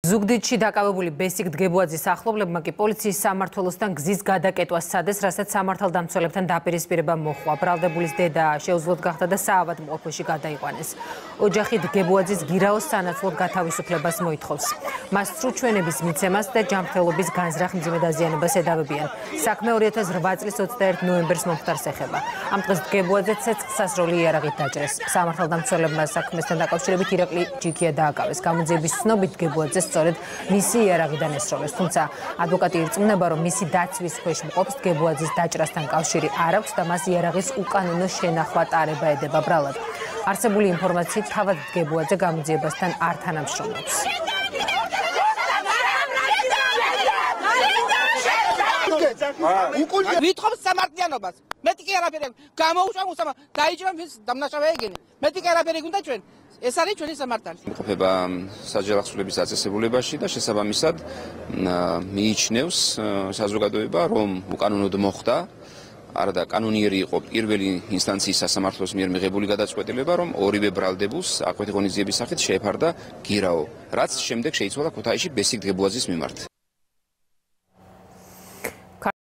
ზუგდიდში დაკავებული ბესიკ დგებუაძის ახლობლებმა კი პოლიციის სამმართველოსთან გზის გადაკეტვა სცადეს, რასაც სამართალდამცველებთან დაპირისპირება მოჰყვა. ბრალდებულის დედა შეუძლოდ გახდა და საავადმყოფოში გადაიყვანეს. ოჯახი დგებუაძის გირაოს სანაცვლოდ გათავისუფლებას მოითხოვს. მას სრუჩვენების მიცემას და ჯანმრთელობის განზრახ მძიმე დაზიანებას ედავებიან. საქმე 2008 წლის 21 ნოემბერს მომხდარს ეხება. ამ დღეს დგებუაძე ცეცხლსასროლი იარაღით დაჭრეს. სამართალდამცველებმა საქმესთან დაკავშირებით ირაკლი ჯიქია დააკავეს. გამოძიების ცნობით დგებუაძე სწორედ მისი იარაღიდან ესროლეს, თუმცა ადვოკატი ირწმუნება, რომ მისი დაცვის ქვეშ მყოფს დგებუაძის დაჭრასთან კავშირი არ აქვს და მას იარაღის უკანონო შენახვა ტარება ედება ბრალად. არსებული ინფორმაციით თავად დგებუაძე გამოძიებასთან არ თანამშრომლობს. ვითხოვს სამართლიანობას. მეტი კი არაფერი გამოუშვან უსამა დაიჭრა მის დამნაშავე ეგენი. მეტი კი არაფერი გუნდა ჩვენ. ეს არის ჩვენი სამართალი. იმყოფება საჯარახსოვრების დაწესებულებაში და შესაბამისად მიიჩნევს საზოგადოება, რომ უკანონოდ მოხდა არა და კანონიერი იყო პირველი ინსტანციის სასამართლოს მიერ მიღებული გადაწყვეტილება, რომ ორივე ბრალდებულს აკვეთი ღონისძიების სახით შეეფარდა გირაო, რაც შემდეგ შეიცვალა ქუთაისში ბესიკ დგებუაძის მიმართ.